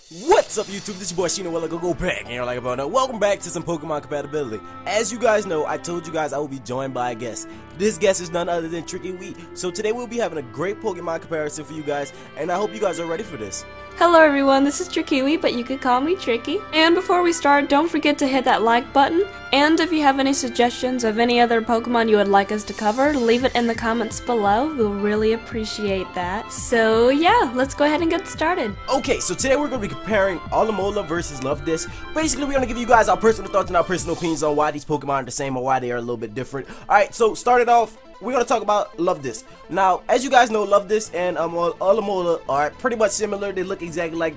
What's up, YouTube? This is your boy Shino-world. Go back and you're like about now. Welcome back to some Pokemon Compatibility. As you guys know, I told you guys I will be joined by a guest. This guest is none other than Tricky Wee. So today we'll be having a great Pokemon comparison for you guys, and I hope you guys are ready for this. Hello everyone, this is Tricky Wee, but you could call me Tricky. And before we start, don't forget to hit that like button. And if you have any suggestions of any other Pokemon you would like us to cover, leave it in the comments below. We'll really appreciate that. So yeah, let's go ahead and get started. Okay, so today we're going to be comparing Alomola versus Luvdisc. Basically, we're going to give you guys our personal thoughts and our personal opinions on why these Pokemon are the same or why they are a little bit different. Alright, so starting off, we're going to talk about Luvdisc. Now, as you guys know, Luvdisc and Alomola are pretty much similar. They look exactly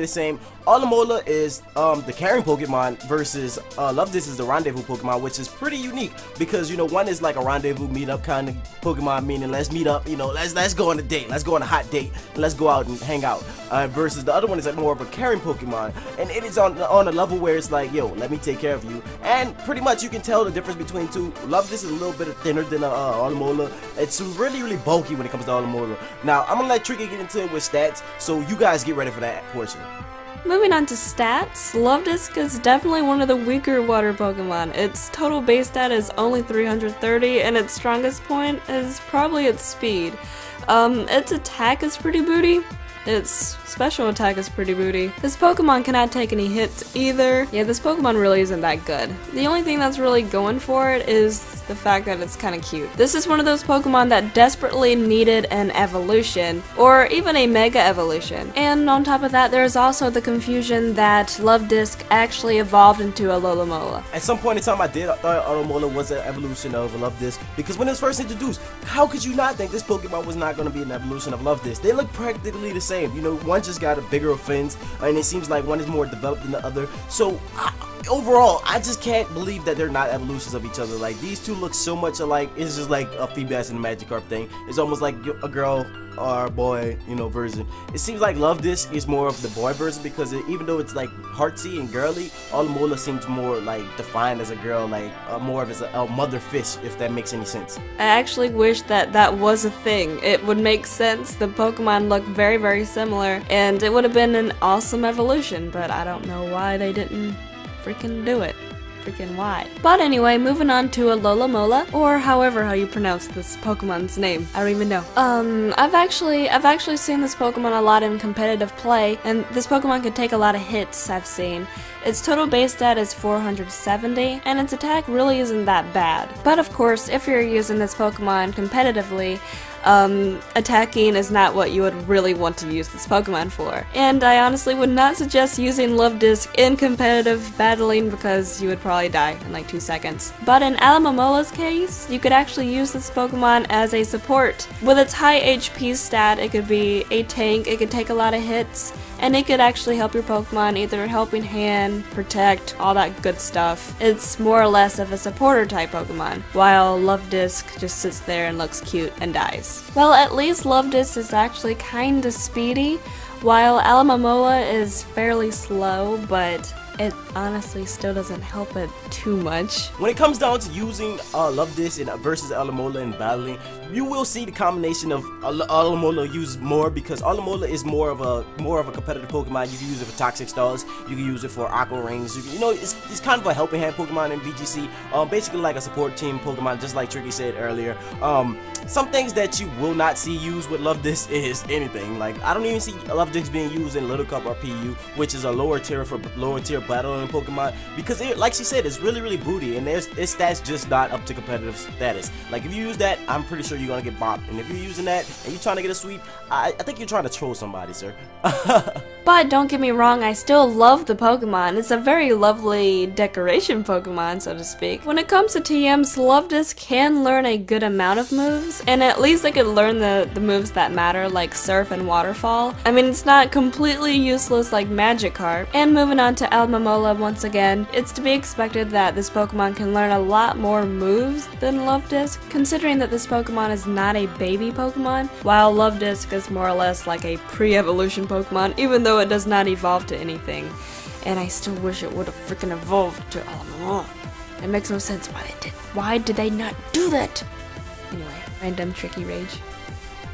the same. Alomola is the carrying Pokemon versus Luvdisc is the rendezvous Pokemon, which is pretty unique because, you know, one is like a rendezvous meetup kind of Pokemon, meaning let's meet up, you know, let's go on a date, let's go on a hot date, and let's go out and hang out. Versus the other one is like more of a carrying Pokemon, and it is on a level where it's like, yo, let me take care of you. And pretty much you can tell the difference between two. Luvdisc is a little bit thinner than Alomola. It's really bulky when it comes to Alomola. Now I'm gonna let Tricky get into it with stats, so you guys get ready for that portion. Moving on to stats, Luvdisc is definitely one of the weaker water Pokemon. Its total base stat is only 330 and its strongest point is probably its speed. Its attack is pretty booty. Its special attack is pretty booty. This Pokemon cannot take any hits either. Yeah, this Pokemon really isn't that good. The only thing that's really going for it is the fact that it's kinda cute. This is one of those Pokemon that desperately needed an evolution, or even a mega evolution. And on top of that, there's also the confusion that Luvdisc actually evolved into a Alomola. At some point in time, I thought Alomola was an evolution of Luvdisc, because when it was first introduced, how could you not think this Pokemon was not going to be an evolution of Luvdisc? They look practically the same. You know, one just got a bigger fins, and it seems like one is more developed than the other. So overall, I just can't believe that they're not evolutions of each other. Like, these two look so much alike. It's just like a Feebas and a Magikarp thing. It's almost like a girl or boy, you know, version. It seems like Luvdisc is more of the boy version because even though it's like heartsy and girly, Alomola seems more like defined as a girl, like more of as a mother fish, if that makes any sense. I actually wish that that was a thing. It would make sense. The Pokemon look very similar and it would have been an awesome evolution, but I don't know why they didn't freaking do it. Freaking why. But anyway, moving on to a Alomola, or however how you pronounce this Pokemon's name. I don't even know. I've actually seen this Pokemon a lot in competitive play, and this Pokemon can take a lot of hits I've seen. Its total base stat is 470, and its attack really isn't that bad. But of course, if you're using this Pokemon competitively, attacking is not what you would really want to use this Pokemon for. And I honestly would not suggest using Luvdisc in competitive battling because you would probably die in like 2 seconds. But in Alomola's case, you could actually use this Pokemon as a support. With its high HP stat, it could be a tank, it could take a lot of hits, and it could actually help your Pokemon, either helping hand, protect, all that good stuff. It's more or less of a supporter type Pokemon, while Luvdisc just sits there and looks cute and dies. Well, at least Luvdisc is actually kinda speedy, while Alomola is fairly slow, but it honestly still doesn't help it too much. When it comes down to using Luvdisc versus Alomola in battling, you will see the combination of Alomola used more because Alomola is more of a competitive Pokemon. You can use it for toxic stars, you can use it for aqua rings. You know, it's kind of a helping hand Pokemon in VGC. Basically like a support team Pokemon, just like Tricky said earlier. Some things that you will not see used with Luvdisc is anything. Like, I don't even see Luvdisc being used in Little Cup or PU, which is a lower tier battling Pokemon, because it, like she said, it's really booty, and its stats just not up to competitive status. Like, if you use that, I'm pretty sure you're gonna get bopped, and if you're using that and you're trying to get a sweep, I think you're trying to troll somebody, sir. But don't get me wrong, I still love the Pokemon. It's a very lovely decoration Pokemon, so to speak. When it comes to TMs, Luvdisc can learn a good amount of moves, and at least I could learn the moves that matter, like Surf and Waterfall. I mean, it's not completely useless like Magikarp. And moving on to Alomola once again, it's to be expected that this Pokemon can learn a lot more moves than Luvdisc, considering that this Pokemon is not a baby Pokemon, while Luvdisc is more or less like a pre-evolution Pokemon, even though it does not evolve to anything. And I still wish it would have freaking evolved to Alomola. It makes no sense why they did. Why did they not do that? Anyway, random Tricky rage.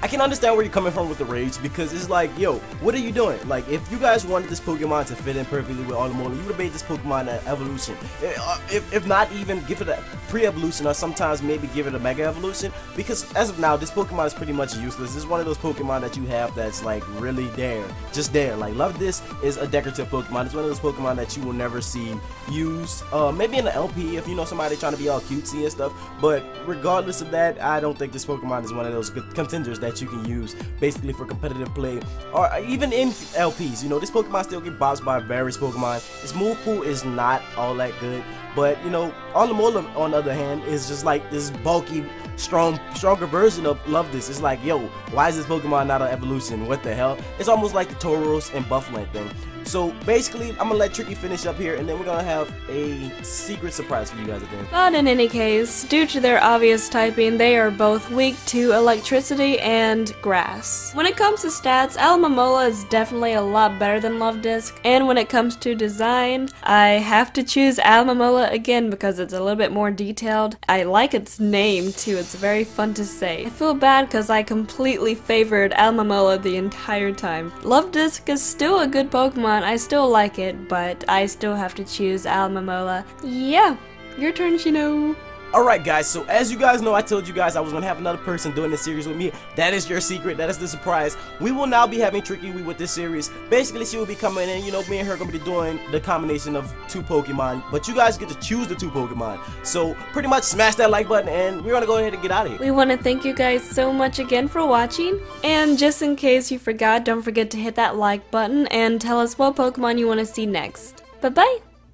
I can understand where you're coming from with the rage, because it's like, yo, what are you doing? Like, if you guys wanted this Pokemon to fit in perfectly with Alomola, you would have made this Pokemon an evolution. If not even give it a pre-evolution, or sometimes maybe give it a mega evolution, because as of now, this Pokemon is pretty much useless. It's one of those Pokemon that you have that's like really there, just there. Like, Love This is a decorative Pokemon. It's one of those Pokemon that you will never see used, maybe in the LP if you know somebody trying to be all cutesy and stuff, but regardless of that, I don't think this Pokemon is one of those good contenders that you can use basically for competitive play, or even in LPs. You know, this Pokemon still get boxed by various Pokemon. Its move pool is not all that good, but you know, Alomola on the other hand is just like this bulky, stronger version of Love This. It's like, yo, why is this Pokemon not an evolution? What the hell? It's almost like the Tauros and Buffland thing. So basically, I'm gonna let Tricky finish up here, and then we're gonna have a secret surprise for you guys at the end. But in any case, due to their obvious typing, they are both weak to electricity and grass. When it comes to stats, Alomola is definitely a lot better than Luvdisc, and when it comes to design, I have to choose Alomola again because it's a little bit more detailed. I like its name too, it's very fun to say. I feel bad because I completely favored Alomola the entire time. Luvdisc is still a good Pokemon, I still like it, but I still have to choose Alomola. Yeah, your turn, Shino. Alright guys, so as you guys know, I told you guys I was going to have another person doing this series with me. That is your secret, that is the surprise. We will now be having Tricky with this series. Basically, she will be coming in, you know, me and her are going to be doing the combination of 2 Pokemon, but you guys get to choose the 2 Pokemon. So pretty much smash that like button, and we're going to go ahead and get out of here. We want to thank you guys so much again for watching, and just in case you forgot, don't forget to hit that like button and tell us what Pokemon you want to see next. Bye bye!